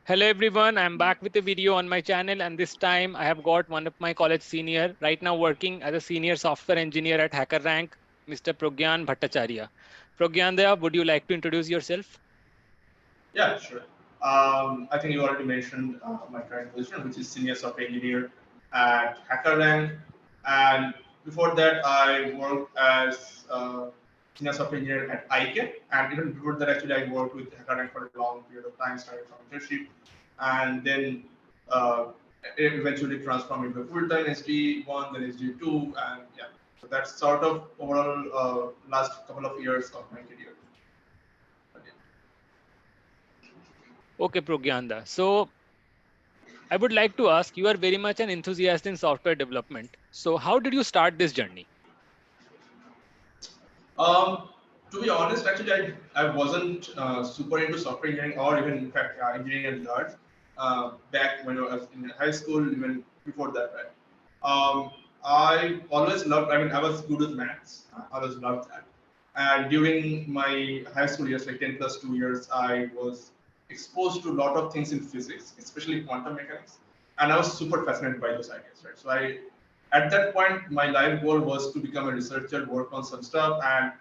Hello everyone, I'm back with a video on my channel, and this time I have got one of my college senior right now working as a senior software engineer at HackerRank, Mr. Progyan Bhattacharya. Progyandaya, would you like to introduce yourself? Yeah, sure. I think you already mentioned my current position, which is senior software engineer at HackerRank. And before that, I worked as senior software engineer at IK. And even before that, actually, I worked with HackerRank for a long period of time, started from internship, and then uh, it eventually transformed into a full-time SD1, then SD2, and yeah. So that's sort of overall last couple of years of my career. Okay, Progyanda. So I would like to ask, you are very much an enthusiast in software development. So how did you start this journey? Um, to be honest, actually, I wasn't super into software engineering or even, in fact, engineering at large back when I was in high school, even before that, right? I always loved, I mean, I was good with maths. I always loved that. And during my high school years, like 10 plus 2 years, I was exposed to a lot of things in physics, especially quantum mechanics. And I was super fascinated by those ideas, right? So at that point, my life goal was to become a researcher, work on some stuff, and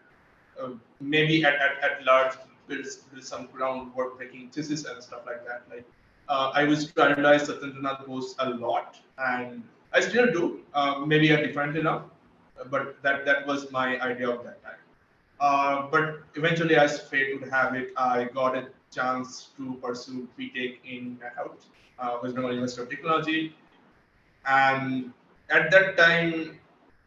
maybe at large build some groundwork breaking thesis and stuff like that. Like I used to idolize Satyendranath Bose a lot, and I still do, maybe a differently now, but that was my idea of that time. But eventually, as fate would have it, I got a chance to pursue BTech in health, West Bengal University of Technology, and at that time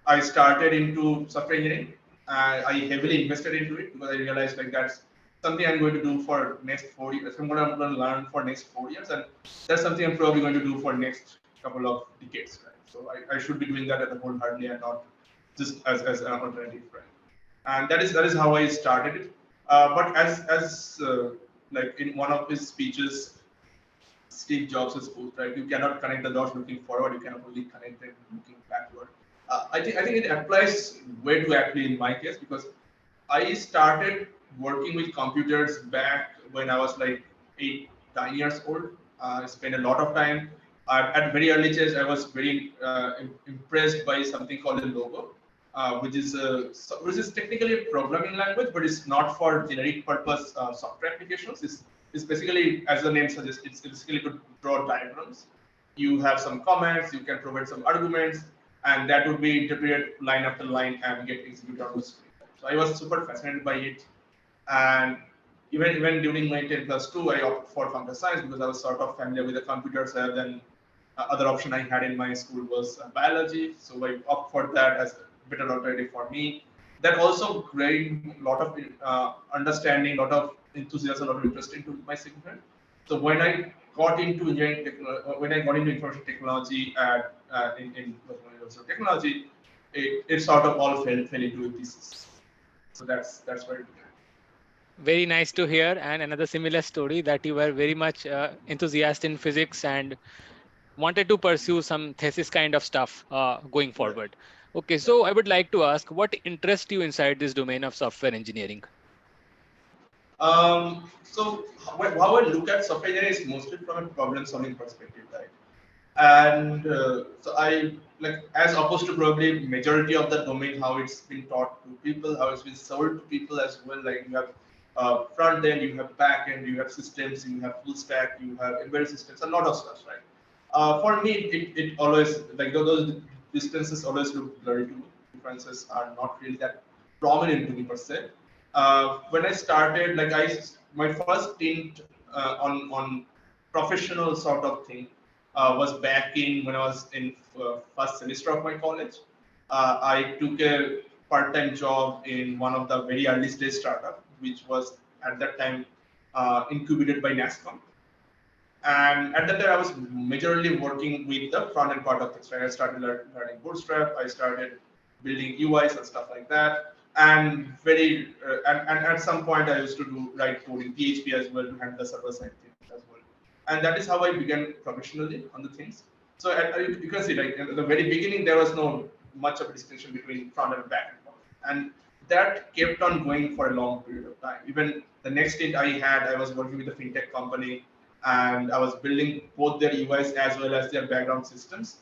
I started into software engineering. I heavily invested into it because I realized like that's something I'm going to do for next 4 years. I'm going to learn for next 4 years, and that's something I'm probably going to do for next couple of decades. Right? So I should be doing that at the wholeheartedly and not just as an alternative. Right? And that is how I started it. But as like in one of his speeches, Steve Jobs has put, right? You cannot connect the dots looking forward. You can only connect them looking backward. I think it applies way too aptly in my case because I started working with computers back when I was like 8, 9 years old. I spent a lot of time. At very early stage, I was very impressed by something called a logo, which is technically a programming language, but it's not for generic purpose software applications. It's basically, as the name suggests, it's basically to draw diagrams. You have some comments, you can provide some arguments, and that would be interpreted line after line and get executed on the screen. So I was super fascinated by it, and even during my 10 plus 2, I opted for computer science because I was sort of familiar with the computers rather than other option I had in my school was biology. So I opt for that as a better alternative for me. That also gained a lot of understanding, a lot of enthusiasm, a lot of interest into my segment. So when I got into when I got into information technology in University of Technology, it sort of all fell into a pieces. So that's where it began. Very nice to hear, and another similar story that you were very much enthusiast in physics and wanted to pursue some thesis kind of stuff going Right. forward. Okay, Yeah. so I would like to ask, what interests you inside this domain of software engineering? So how I look at software engineering is mostly from a problem-solving perspective, right? And so I like as opposed to probably majority of the domain how it's been taught to people, how it's been sold to people as well. Like you have front end, you have back end, you have systems, you have full stack, you have embedded systems, a lot of stuff, right? For me, it always like those distances always look blurry to me. Differences are not really that prominent to me per se. When I started, like my first stint on professional sort of thing was back in when I was in first semester of my college. I took a part-time job in one of the very early stage startup, which was at that time incubated by NASCOM. And at that time, I was majorly working with the front end part of things. Right? I started learning Bootstrap. I started building UIs and stuff like that. And at some point, I used to do write code in PHP as well to handle the server side things as well. And that is how I began professionally on the things. So you can see, like at the very beginning, there was no much of a distinction between front and back end. And that kept on going for a long period of time. Even the next stint I had, I was working with a fintech company and I was building both their UIs as well as their background systems.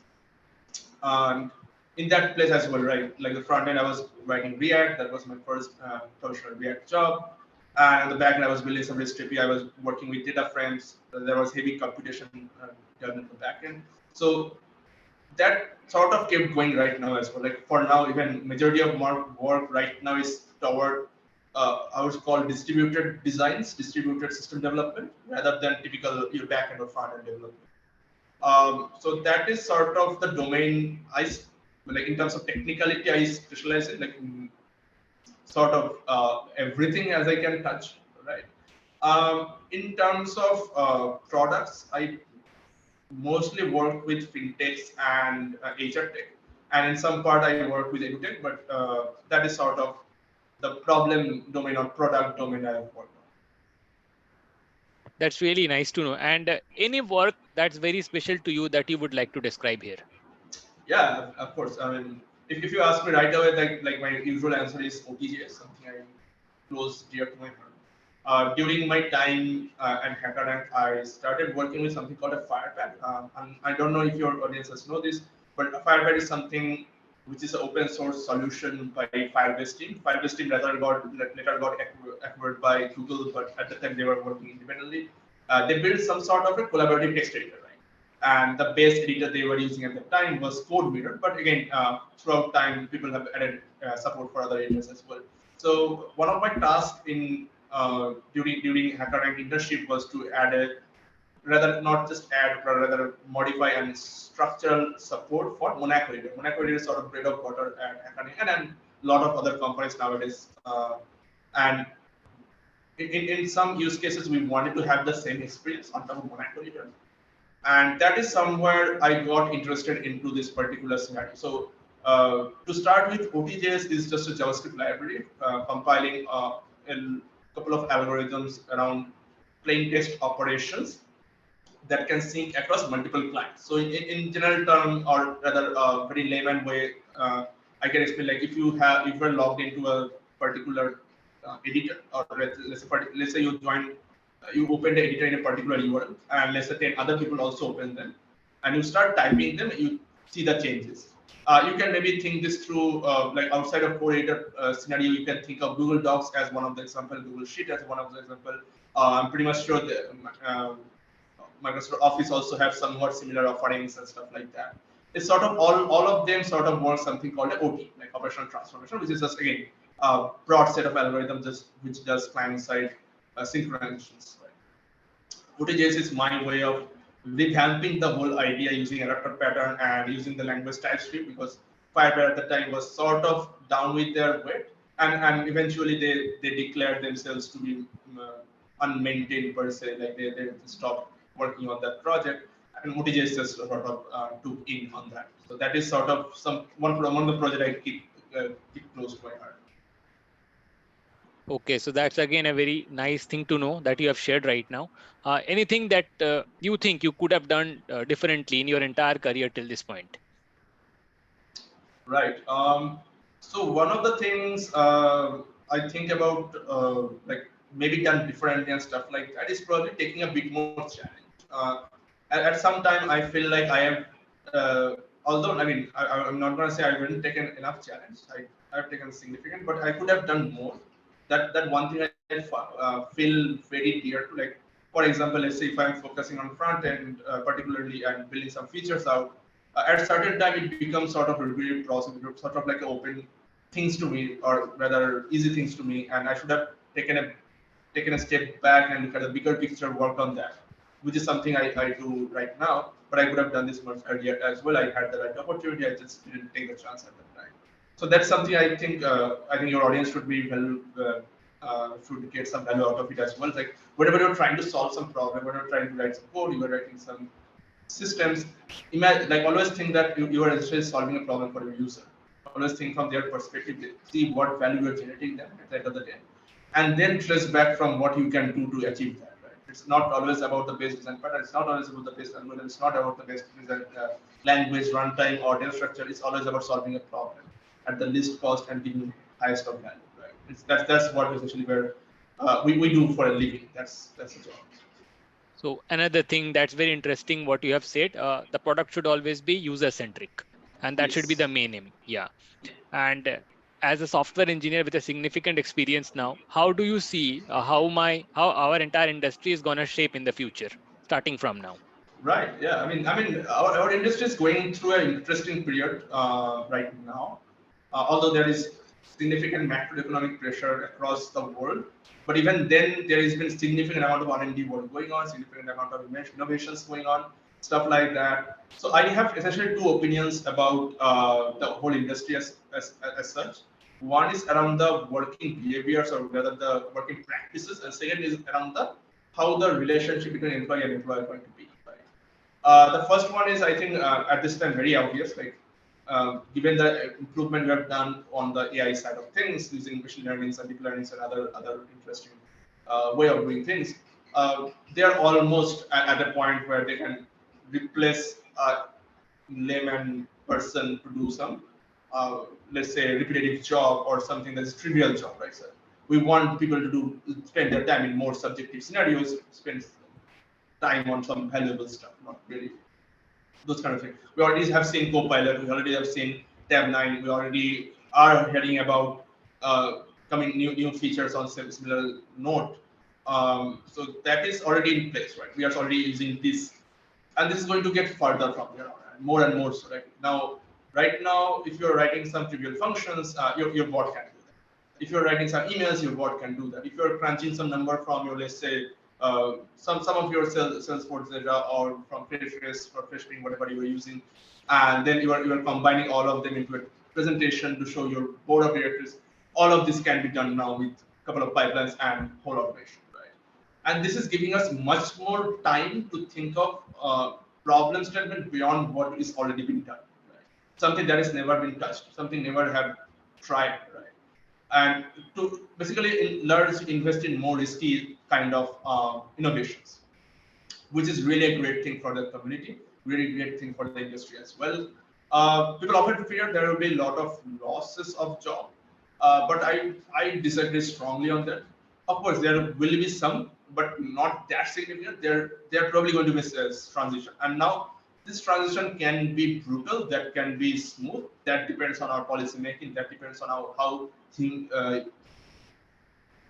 And in that place as well, right? Like the front end, I was writing React. That was my first professional React job. And on the back end, I was building some REST API. I was working with data frames. There was heavy computation done in the back end. So that sort of kept going right now as well. Like for now, even majority of my work right now is toward I would call distributed designs, distributed system development, rather than typical your back end or front end development. So that is sort of the domain like in terms of technicality, I specialize in like sort of everything as I can touch, right? In terms of products, I mostly work with fintechs and HR tech, and in some part I work with edutech, but that is sort of the problem domain or product domain I have worked on. That's really nice to know. And any work that's very special to you that you would like to describe here? Yeah, of course. I mean, if you ask me right away, like my usual answer is OTJS, something I close dear to my heart. During my time at HackerRank, I started working with something called a Firebase. And I don't know if your audiences know this, but a Firebase is something which is an open source solution by Firebase team. Firebase team later got acquired by Google, but at the time they were working independently. They built some sort of a collaborative text editor, right? And the base editor they were using at the time was CodeMirror. But again, throughout time, people have added support for other editors as well. So one of my tasks in during HackerRank internship was to add a rather not just add but rather modify and structural support for Monaco editor. Monaco editor is sort of bread of butter at HackerRank and a lot of other companies nowadays. And in some use cases, we wanted to have the same experience on top of Monaco editor. And that is somewhere I got interested into this particular scenario. So to start with, OTJS is just a JavaScript library compiling a couple of algorithms around plain text operations that can sync across multiple clients. So in general term, or rather very layman way, I can explain like if you're logged into a particular editor, or let's say you join, you open the editor in a particular URL, and let's say 10 other people also open them, and you start typing them, you see the changes. You can maybe think this through, like outside of core editor scenario, you can think of Google Docs as one of the example, Google Sheet as one of the example. I'm pretty much sure that Microsoft Office also have somewhat similar offerings and stuff like that. It's sort of all of them sort of work something called an OT, like operational transformation, which is just again a broad set of algorithms just which does client side synchronizations. Right? OTJS is my way of revamping the whole idea using adapter pattern and using the language TypeScript, because Firebase at the time was sort of down with their weight, and eventually they declared themselves to be unmaintained per se, like they stopped working on that project, and OTJS just sort of took in on that. So that is sort of one of the project I keep close to my heart. Okay, so that's again a very nice thing to know that you have shared right now. Anything that you think you could have done differently in your entire career till this point? Right. So one of the things I think about, like maybe done differently and stuff like that, is probably taking a bit more challenge. At some time, I feel like I have, although I mean, I'm not going to say I haven't taken enough challenge. I've taken significant, but I could have done more. That one thing I feel very dear to. Like, for example, let's say if I'm focusing on front end particularly and building some features out, at a certain time it becomes sort of a repetitive process, sort of like open things to me, or rather easy things to me, and I should have taken a step back and look at the bigger picture, work on that, which is something I do right now. But I could have done this much earlier as well. I had the right opportunity, I just didn't take the chance at that time. So that's something I think your audience should be should get some value out of it as well. Like whenever you're trying to solve some problem, when you're trying to write some code, you are writing some systems, imagine, like always think that you are actually solving a problem for your user. Always think from their perspective, see what value you're generating them at the end of the day, and then trace back from what you can do to achieve that. Right? It's not always about the best design pattern. It's not always about the best algorithm. It's not about the best design, language, runtime, or data structure. It's always about solving a problem at the least cost and giving highest of value. Right? That's what essentially where we do for a living. That's the job. So another thing that's very interesting, what you have said, the product should always be user-centric, and that should be Yes. the main aim. Yeah. And as a software engineer with a significant experience now, how do you see how our entire industry is gonna shape in the future, starting from now? Right. Yeah. I mean, our industry is going through an interesting period right now. Although there is significant macroeconomic pressure across the world, but even then, there has been significant amount of R&D work going on, significant amount of innovations going on, stuff like that. So I have essentially two opinions about the whole industry as such. One is around the working behaviors or rather the working practices, and second is around the how the relationship between employee and employer is going to be. Right? The first one is, I think, at this time very obvious. Like, given the improvement we have done on the AI side of things, using machine learning and deep learning and other interesting way of doing things, they are almost at a point where they can replace a layman person to do some, let's say, repetitive job or something that's trivial job, right? So we want people to spend their time in more subjective scenarios, spend time on some valuable stuff, not really those kind of things. We already have seen Copilot, we already have seen Tab9, we already are hearing about coming new features on similar note. So that is already in place, right? We are already using this, and this is going to get further from here on, more and more so. Right now, if you're writing some trivial functions, your bot can do that. If you're writing some emails, your bot can do that. If you're crunching some number from your, let's say, some of your Salesforce data or from Freshbase or Freshbean, whatever you are using, and then you are combining all of them into a presentation to show your board of directors. All of this can be done now with a couple of pipelines and whole automation, right? And this is giving us much more time to think of problem statement beyond what is already been done, right? Something that has never been touched, something never have tried, right? And to basically learn to invest in more risky kind of innovations, which is really a great thing for the community, really great thing for the industry as well. People often fear there will be a lot of losses of job, but I disagree strongly on that. Of course, there will be some, but not that significant. They're probably going to be a transition, and now this transition can be brutal, that can be smooth, that depends on our policy making, that depends on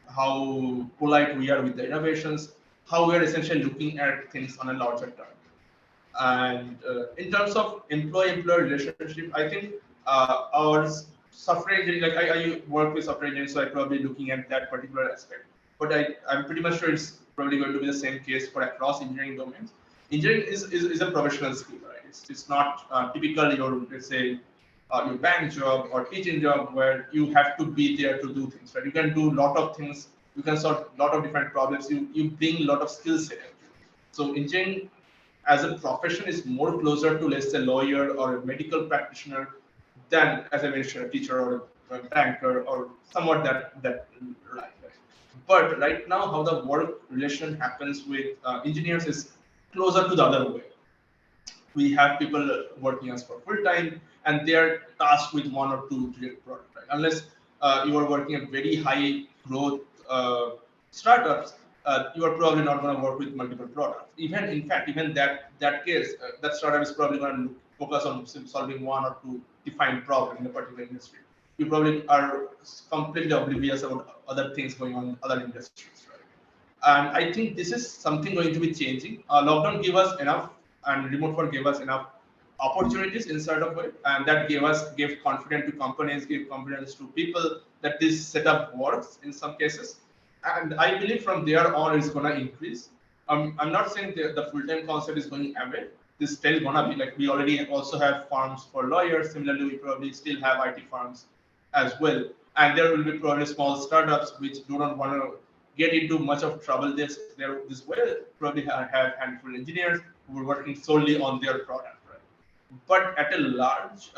how polite we are with the innovations, how we are essentially looking at things on a larger term. And in terms of employee-employer relationship, I think our software engineering, like I work with software engineering, so I'm probably looking at that particular aspect. But I'm pretty much sure it's probably going to be the same case for across engineering domains. Engineering is a professional skill, right? It's not typical your, let's say, your bank job or teaching job where you have to be there to do things, right? You can do a lot of things. You can solve a lot of different problems. You bring a lot of skill set. So engineering as a profession is more closer to, let's say, lawyer or a medical practitioner than, as I mentioned, a teacher or a banker or somewhat that right. But right now, how the work relation happens with engineers is closer to the other way. We have people working as for full time, and they are tasked with one or two direct products. Right? Unless you are working at very high growth startups, you are probably not going to work with multiple products. Even in fact, even that case, that startup is probably going to focus on solving one or two defined problems in a particular industry. You probably are completely oblivious about other things going on in other industries, right? And I think this is something going to be changing. Lockdown gave us enough, and remote work gave us enough opportunities inside of it, and that gave confidence to companies, gave confidence to people that this setup works in some cases. And I believe from there on it's gonna increase. I'm not saying the full-time concept is going away. This still gonna be like, we already also have firms for lawyers. Similarly, we probably still have IT firms as well. And there will be probably small startups which do not want to get into much of trouble. This will probably have handful of engineers who are working solely on their product, right? But at a large,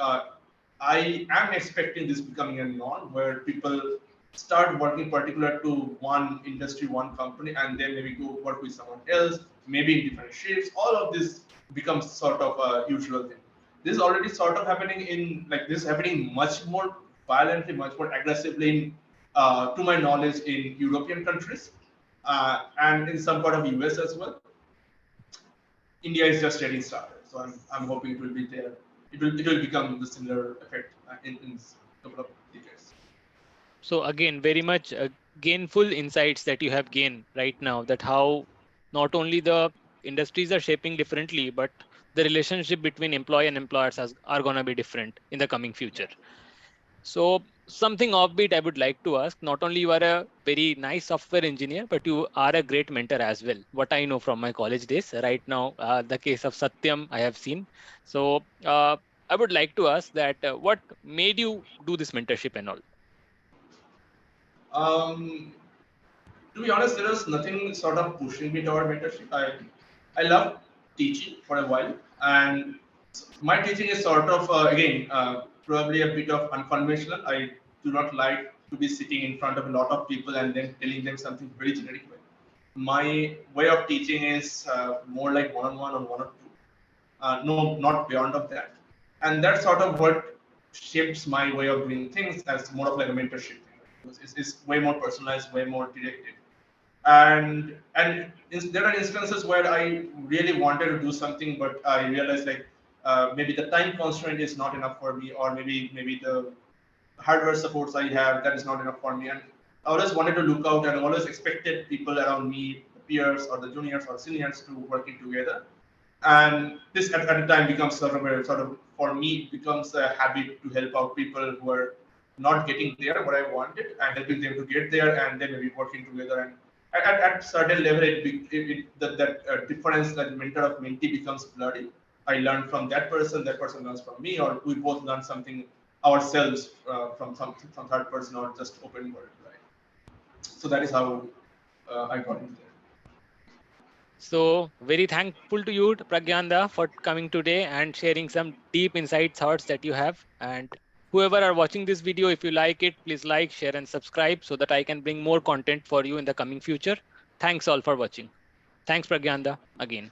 I am expecting this becoming a norm where people start working particular to one industry, one company, and then maybe go work with someone else, maybe in different shifts. All of this becomes sort of a usual thing. This is already sort of happening in, like, this is happening much more violently, much more aggressively, to my knowledge, in European countries, and in some part of US as well. India is just getting started. So I'm hoping it will be there. It will become the similar effect in a couple of decades. So again, very much gainful insights that you have gained right now, that how not only the industries are shaping differently, but the relationship between employee and employers are going to be different in the coming future. So something offbeat I would like to ask, not only you are a very nice software engineer, but you are a great mentor as well. What I know from my college days right now, the case of Satyam I have seen. So I would like to ask that what made you do this mentorship and all? Um, to be honest, there was nothing sort of pushing me toward mentorship. I love teaching for a while, and my teaching is sort of again probably a bit of unconventional. I do not like to be sitting in front of a lot of people and then telling them something very generic. My way of teaching is more like one-on-one or one or two. No, not beyond of that. And that's sort of what shapes my way of doing things as more of like a mentorship thing. It's way more personalized, way more directed. And there are instances where I really wanted to do something, but I realized like maybe the time constraint is not enough for me, or maybe the hardware supports I have that is not enough for me. And I always wanted to look out and always expected people around me, the peers or the juniors or seniors, to working together. And this at a time becomes sort of for me becomes a habit to help out people who are not getting there what I wanted and helping them to get there, and then maybe working together. And at certain level, that difference, that mentor of mentee becomes bloody. I learn from that person learns from me, or we both learn something ourselves from some third person, or just open world, right? So that is how I got into there. So very thankful to you, Pragyanda, for coming today and sharing some deep insight thoughts that you have. And whoever are watching this video, if you like it, please like, share, and subscribe so that I can bring more content for you in the coming future. Thanks all for watching. Thanks, Pragyanda, again.